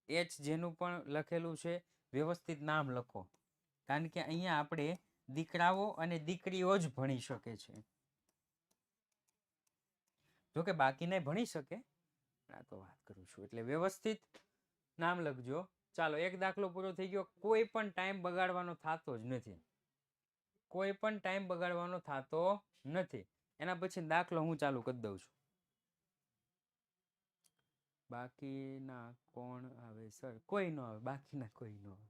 એચ જેનું પણ લખેલું છે વ્યવસ્થિત નામ લખો કારણ કે અહીંયા આપણે દીકરાઓ અને દીકરીઓ જ ભણી શકે છે જો કે બાકી નહીં ભણી શકે આ તો વાત કરું છું એટલે વ્યવસ્થિત નામ લખજો ચાલો એક દાખલો પૂરો થઈ ગયો કોઈ પણ ટાઈમ બગાડવાનો થતો જ નથી કોઈ પણ ટાઈમ બગાડવાનો થતો નથી એના પછી દાખલો હું ચાલુ કરી દઉં છું બાકીના કોણ આવે સર કોઈ ન આવે બાકીના કોઈ ન આવે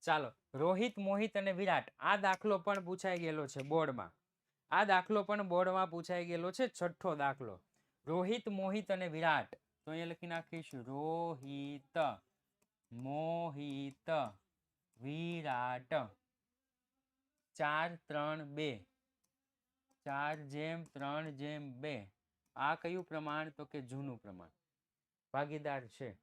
ચાલો રોહિત મોહિત અને વિરાટ આ દાખલો પણ પૂછાઈ ગયેલો છે બોર્ડમાં આ દાખલો પણ બોર્ડમાં પૂછાઈ ગયેલો છે છઠ્ઠો દાખલો રોહિત મોહિત અને વિરાટ તો અહીંયા લખી નાખીશ રોહિત મોહિત વિરાટ 4 3 2 4:3:2 આ કયું પ્રમાણ તો કે જૂનું પ્રમાણ ભાગીદાર છે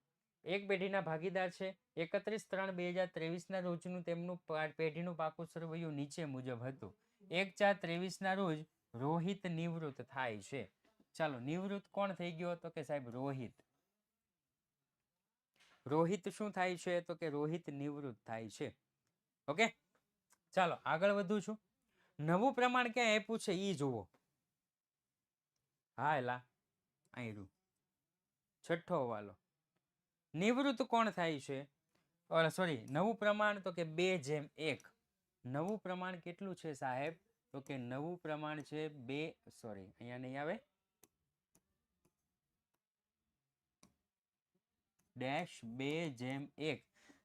એક પેઢીના ભાગીદાર છે 31/3/2023 ના રોજનું તેમનું પેઢીનું પાકું સરવૈયું નીચે મુજબ હતું 1/4/23 ના રોજ રોહિત નિવૃત્ત થાય છે ચાલો નિવૃત્ત કોણ થઈ ગયો તો કે સાહેબ રોહિત રોહિત શું થાય છે તો કે રોહિત નિવૃત્ત થાય છે ઓકે ચાલો આગળ વધું છું નવું પ્રમાણ ક્યાં આપ્યું છે ઈ જુઓ હા એલા અહીં છઠ્ઠો વાલો નિવૃત્ત કોણ થાય છે સોરી નવું પ્રમાણ તો કે 2:1 નવું પ્રમાણ કેટલું છે સાહેબ તો કે નવું પ્રમાણ છે 2 સોરી અહીંયા નહીં આવે -2:1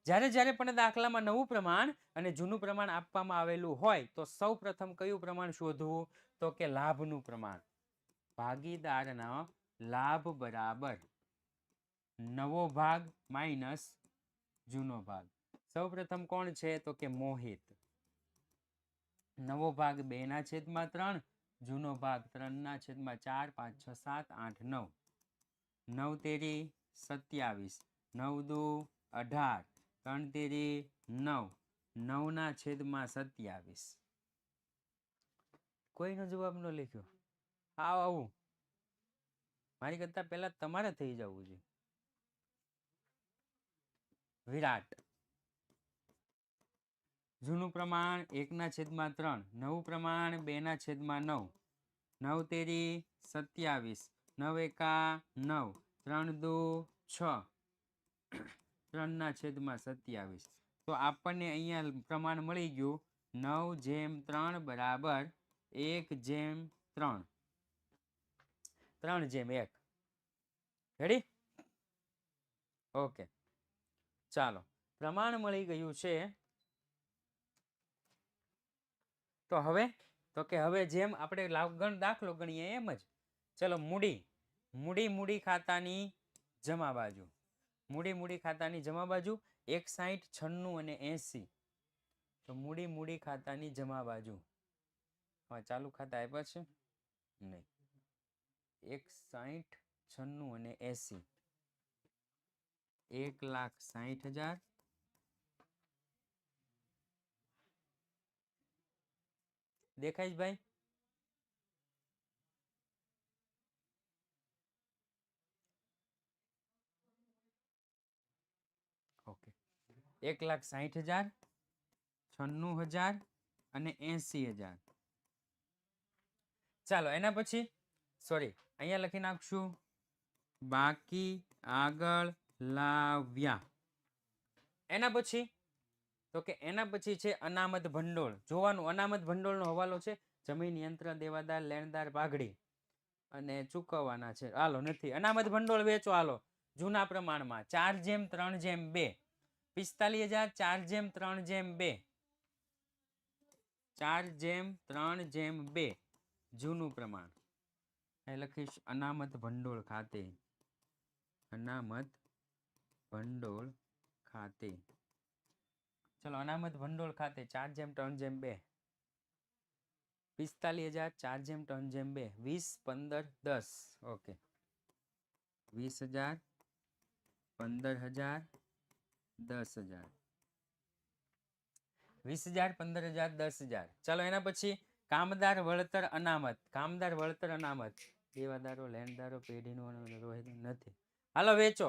જ્યારે જ્યારે પણ દાખલામાં નવું પ્રમાણ અને જૂનું પ્રમાણ આપવામાં આવેલું હોય તો સૌ પ્રથમ કયું પ્રમાણ શોધવું તો કે લાભનું પ્રમાણ ભાગીદારના લાભ બરાબર નવો ભાગ માઇનસ જૂનો ભાગ સૌ પ્રથમ કોણ છે તો કે મોહિત નવો ભાગ 2/3 જૂનો ભાગ 3/4 5 6 7 8 9 9 તેરી 27 9 દુ 18 3 તેરી 9 9/27 કોઈનો જવાબ ન લખ્યો આવું મારી કરતા પહેલા તમારે થઈ જવું છે વિરાટ જૂનું પ્રમાણ 1/3 નવું પ્રમાણ 2/9 9 તેરી 27 9 એકા 9 3 દુ 6 3/27 તો આપણને અહીંયા પ્રમાણ મળી ગયું 9/3 બરાબર 1/3 3:1. રેડી? ઓકે, ચાલો પ્રમાણ મળી ગયું છે. તો હવે જેમ આપણે દાખલો ગણીએ એમ જ ચલો મૂડી ખાતાની જમા બાજુ. મૂડી ખાતાની જમા બાજુ 61, 96 અને 80. તો મૂડી ખાતાની જમા બાજુ હા ચાલુ ખાતા આપ્યા છે નહીં. 61, 96 અને 80. 1,60,000 દેખાય છે ભાઈ? ઓકે, 1,60,000, 96,000 અને 80,000. ચાલો એના પછી સોરી અહીંયા લખી નાખશું બાકી આગળ લાવ્યા. એના પછી તો કે એના પછી છે અનામત ભંડોળ. જોવાનું અનામત ભંડોળનો હવાલો છે જમીન, યંત્ર, દેવાદાર, લેણદાર, પાઘડી અને ચૂકવવાના છે. હાલો નથી અનામત ભંડોળ વેચો. હાલો જૂના પ્રમાણમાં 4:3:2. 45,000 4:3:2 જૂનું પ્રમાણ. એ લખીશ અનામત ભંડોળ ખાતે. અનામત ભંડોળ ખાતે. ચલો અનામત ભંડોળ ખાતે 4:3:2. 45,000 4:3:2. 20, 15, 10. ઓકે 20,000, 15,000, 10,000. 20,000, 15,000, 10,000. ચાલો એના પછી કામદાર વળતર અનામત. દેવાદારો, લેણદારો, પેઢીનું રોહિત નથી. હાલો વેચો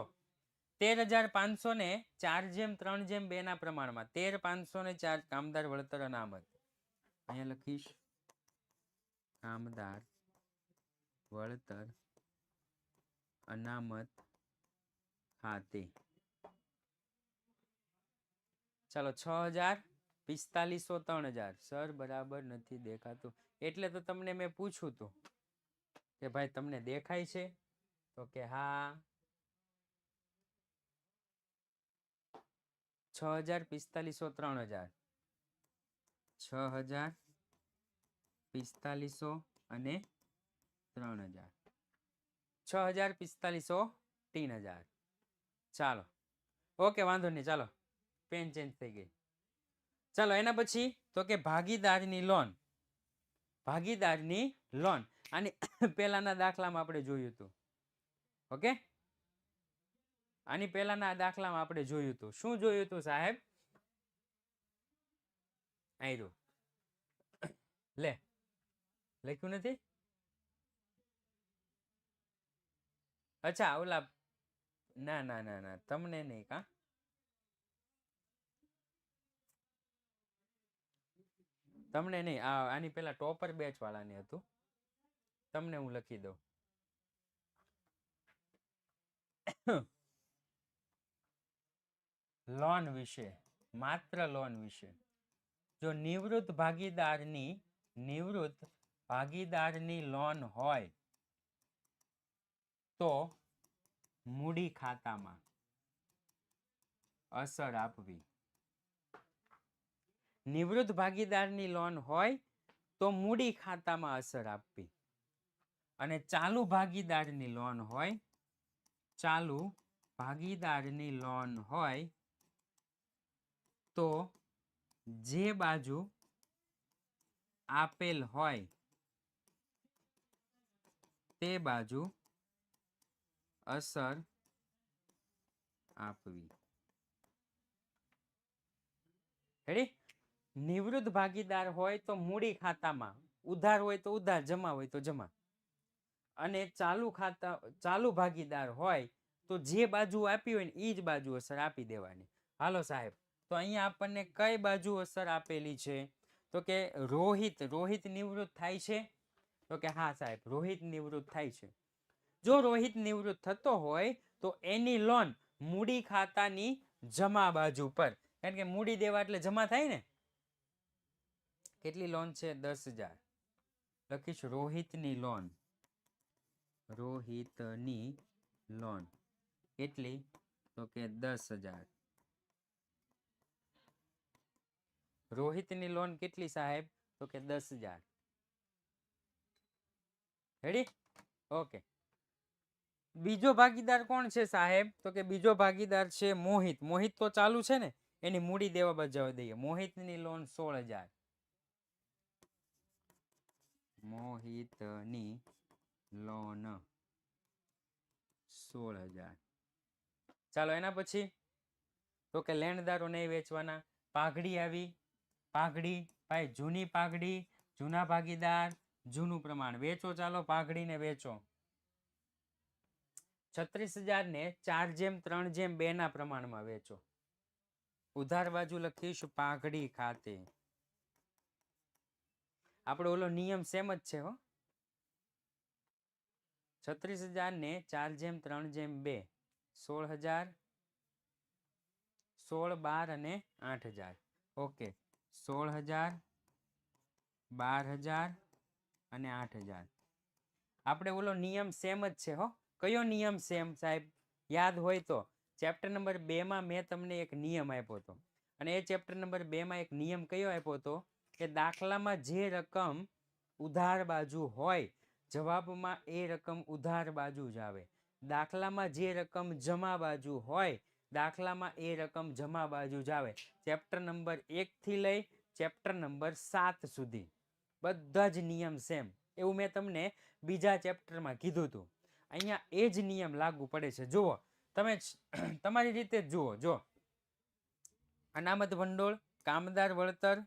13,500 ને 4:3:2 ના પ્રમાણમાં. 13,504 કામદાર વળતર અનામત. અહીંયા લખીશ કામદાર વળતર અનામત ખાતે. ચાલો 6,000, 4500, 3,000. સર બરાબર નથી દેખાતું. એટલે તો તમને મેં પૂછ્યું હતું કે ભાઈ તમને દેખાય છે? તો કે હા 6,000, 4500, 3,000. 6,000, 4500 અને 3,000. 6,000, 4500, 3,000. ચાલો ઓકે વાંધો નહીં. ચાલો પેન ચેન્જ થઈ ગઈ. ચાલો એના પછી તો કે ભાગીદારની લોન. આની પહેલાના દાખલામાં આપણે જોયું હતું. ઓકે આની પહેલાના દાખલામાં આપણે જોયું હતું. શું જોયું હતું સાહેબ? આયરું લે લખ્યું નથી? અચ્છા ઓલા ના તમને નહીં કા? તમને નહીં. આની પેલા ટોપર બેચ વાળાને હતું. તમને હું લખી દઉં. લોન વિશે, માત્ર લોન વિશે. જો નિવૃત્ત ભાગીદારની લોન હોય તો મૂડી ખાતામાં અસર આપવી. નિવૃત્ત ભાગીદારની લોન હોય તો મૂડી ખાતામાં અસર આપવી. અને ચાલુ ભાગીદારની લોન હોય તો જે બાજુ આપેલ હોય તે બાજુ અસર આપવી. રેડી? નિવૃત્ત ભાગીદાર હોય તો મૂડી ખાતામાં, ઉધાર હોય તો ઉધાર, જમા હોય તો જમા. અને ચાલુ ભાગીદાર હોય તો જે બાજુ આપી હોય ને એ જ બાજુ અસર આપી દેવાની. હાલો સાહેબ તો અહીંયા આપણને કઈ બાજુ અસર આપેલી છે? તો કે રોહિત નિવૃત્ત થાય છે? તો કે હા સાહેબ રોહિત નિવૃત્ત થાય છે. જો રોહિત નિવૃત્ત થતો હોય તો એની લોન મૂડી ખાતાની જમા બાજુ પર, કારણ કે મૂડી દેવા એટલે જમા થાય ને. કેટલી લોન છે? 10,000. લખીશ રોહિતની લોન રોહિતની લોન કેટલી? તો કે 10,000. રોહિતની લોન કેટલી સાહેબ? તો કે 10,000. રેડી? ઓકે. બીજો ભાગીદાર કોણ છે સાહેબ? તો કે બીજો ભાગીદાર છે મોહિત. મોહિત તો ચાલુ છે ને, એની મૂડી દેવા બજાવી દઈએ. મોહિતની લોન 16,000. મોહિતની લોન 16,000. ચાલો એના પછી તો કે લેણદારો નહીં વેચવાના. પાઘડી આવી. પાઘડી ભાઈ જૂની પાઘડી, જૂના ભાગીદાર, જૂનું પ્રમાણ વેચો. ચાલો પાઘડીને વેચો. 36,000 ને 4:3:2 ના પ્રમાણમાં વેચો. ઉધાર બાજુ લખીશ પાઘડી ખાતે. આપણો ઓલો નિયમ સેમ જ છે હો. 36,000 ને 4:3:2 16,000, 16, 12 અને 8,000. ઓકે 16,000, 12,000 અને 8,000. આપણે ઓલો નિયમ સેમ જ છે હો. કયો નિયમ સેમ સાહેબ? યાદ હોય તો ચેપ્ટર નંબર 2 માં મેં તમને એક નિયમ આપ્યો હતો, અને એ ચેપ્ટર નંબર 2 માં એક નિયમ કયો આપ્યો હતો કે દાખલામાં જે રકમ ઉધાર બાજુ હોય જવાબમાં એ રકમ ઉધાર બાજુ જ આવે. દાખલામાં જે રકમ જમા બાજુ હોય દાખલામાં એ રકમ જમા બાજુ જ આવે. ચેપ્ટર નંબર 1 થી લઈ ચેપ્ટર નંબર 7 સુધી બધા જ નિયમ સેમ. એવું મેં તમને બીજા ચેપ્ટરમાં કીધું હતું. અહીંયા એ જ નિયમ લાગુ પડે છે. જુઓ તમે તમારી રીતે જ જુઓ. જો અનામત ભંડોળ, કામદાર વળતર,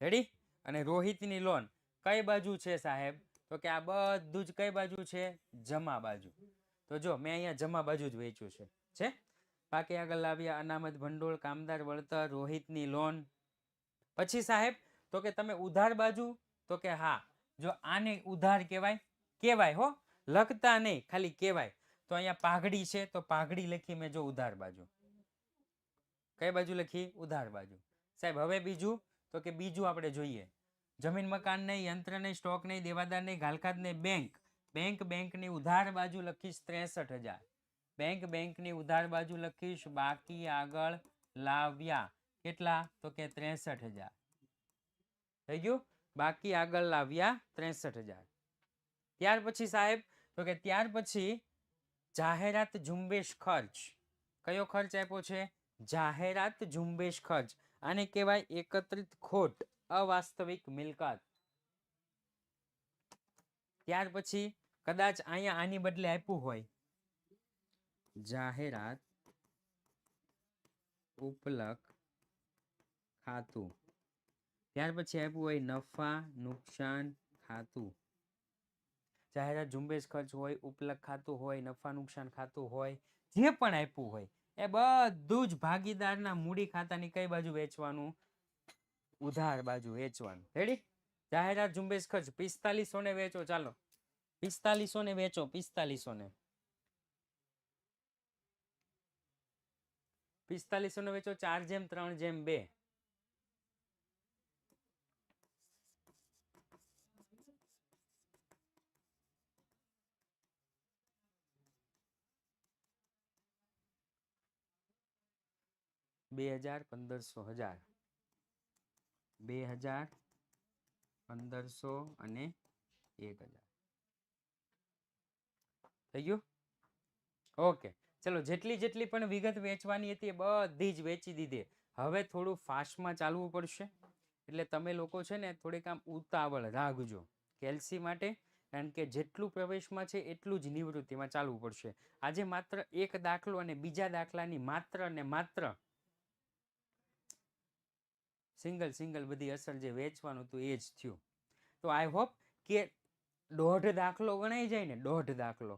રેડી, અને રોહિતની લોન કઈ બાજુ છે સાહેબ? તો કે આ બધું જ કઈ બાજુ છે? જમા બાજુ. તો જો મેં અહીંયા જમા બાજુ જ વેચ્યું છે. બાકી આગળ લાવ્યા અનામત ભંડોળ, કામદાર વળતર, રોહિતની લોન. પછી સાહેબ તો કે તમે ઉધાર બાજુ? તો કે હા, જો આને ઉધાર કહેવાય. કહેવાય હો, લખતા નહીં, ખાલી કહેવાય. તો અહીંયા પાઘડી છે તો પાઘડી લખી મેં જો ઉધાર બાજુ. કઈ બાજુ લખી? ઉધાર બાજુ. સાહેબ હવે બીજું તો કે બીજું આપણે જોઈએ. જમીન મકાન નહીં, યંત્ર નહીં, સ્ટોક નહીં, દેવાદાર નહીં, ઘાલખાત નહીં, બેંક. બેંકની ઉધાર બાજુ લખીશ 63,000. બેંકની ઉધાર બાજુ લખીશ બાકી આગળ લાવ્યા. કેટલા? તો કે 63,000. થઈ ગયું? બાકી આગળ લાવ્યા 63,000. ત્યાર પછી સાહેબ તો કે ત્યાર પછી જાહેરાત ઝુંબેશ ખર્ચ. કયો ખર્ચ આપ્યો છે? જાહેરાત ઝુંબેશ ખર્ચ. આને કહેવાય એકત્રિત ખોટ, અવાસ્તવિક મિલકત. ત્યાર પછી કદાચ અહીંયા આની બદલે આપ્યું હોય જાહેરાત ઉપલક ખાતું. ત્યાર પછી આપ્યું હોય નફા નુકસાન ખાતું. જાહેરાત ઝુંબેશ ખર્ચ હોય, ઉપલક ખાતું હોય, નફા નુકસાન ખાતું હોય, જે પણ આપ્યું હોય એ બધું જ ભાગીદારના મૂડી ખાતાની કઈ બાજુ વેચવાનું? ઉધાર બાજુ વેચવાનું. રેડી? જાહેરાત ઝુંબેશ ખર્ચ 4500 ને વેચો. ચાલો 4500 ને વેચો. 4500 ને 4500 ને વેચો 4:3:2. $2,000, 1,500, 2,000, 1,500 અને 1,000. થઈ ગયું? ઓકે ચલો જેટલી પણ વિગત વેચવાની હતી એ બધી જ વેચી દીધી. હવે થોડું ફાસ્ટમાં ચાલવું પડશે, એટલે તમે લોકો છે ને થોડીક આમ ઉતાવળ રાખજો કેલ્સી માટે, કારણ કે જેટલું પ્રવેશમાં છે એટલું જ નિવૃત્તિમાં ચાલવું પડશે. આજે માત્ર એક દાખલો અને બીજા દાખલાની માત્ર ને માત્ર સિંગલ બધી અસર જે વેચવાનું હતું એ જ થયું. તો આઈ હોપ કે 1.5 દાખલો ગણાઈ જાય ને, 1.5 દાખલો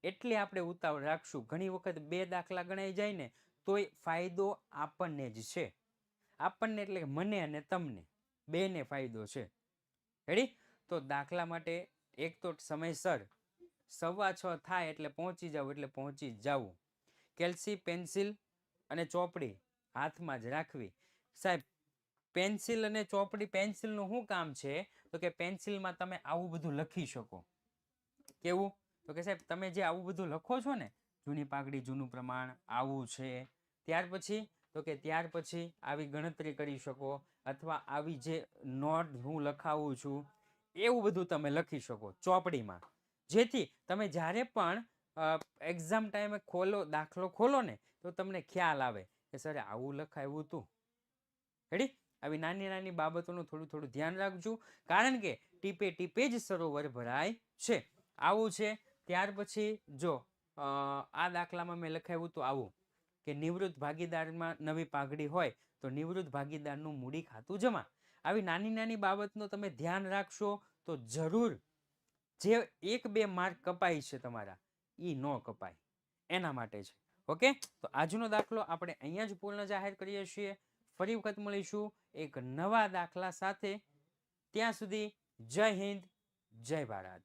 એટલે આપણે ઉતાવળ રાખશું. ઘણી વખત 2 દાખલા ગણાઈ જાય ને તોય ફાયદો આપણને જ છે. આપણને એટલે મને અને તમને બેને ફાયદો છે. રેડી? તો દાખલા માટે એક તો સમયસર 6:15 થાય એટલે પહોંચી જાવ, એટલે પહોંચી જ જાવું. કેલ્સી, પેન્સિલ અને ચોપડી હાથમાં જ રાખવી. સાહેબ પેન્સિલ અને ચોપડી, પેન્સિલનું શું કામ છે? તો કે પેન્સિલમાં તમે આવું બધું લખી શકો. કેવું? તો કે સાહેબ તમે જે આવું બધું લખો છો ને, જૂની પાઘડી જૂનું પ્રમાણ આવું છે, ત્યાર પછી તો કે ત્યાર પછી આવી ગણતરી કરી શકો, અથવા આવી જે નોટ હું લખાવું છું એવું બધું તમે લખી શકો ચોપડીમાં, જેથી તમે જ્યારે પણ એક્ઝામ ટાઈમે દાખલો ખોલો ને તો તમને ખ્યાલ આવે કે સર આવું લખાયું હતું. રેડી? આવી નાની નાની બાબતોનું થોડું થોડું ધ્યાન રાખજો, કારણ કે ટીપે ટીપે જ સરોવર ભરાય છે. આવું છે. ત્યાર પછી જો આ દાખલામાં મેં લખાયું હતું આવું કે નિવૃત્ત ભાગીદારમાં નવી પાઘડી હોય તો નિવૃત્ત ભાગીદારનું મૂડી ખાતું જમા. આવી નાની નાની બાબતનું તમે ધ્યાન રાખશો તો જરૂર જે 1-2 માર્ક કપાય છે તમારા, એ ન કપાય, એના માટે છે. ઓકે, તો આજનો દાખલો આપણે અહીંયા જ પૂર્ણ જાહેર કરીએ છીએ. ફરી વખત મળીશું એક નવા દાખલા સાથે. ત્યાં સુધી જય હિન્દ, જય ભારત.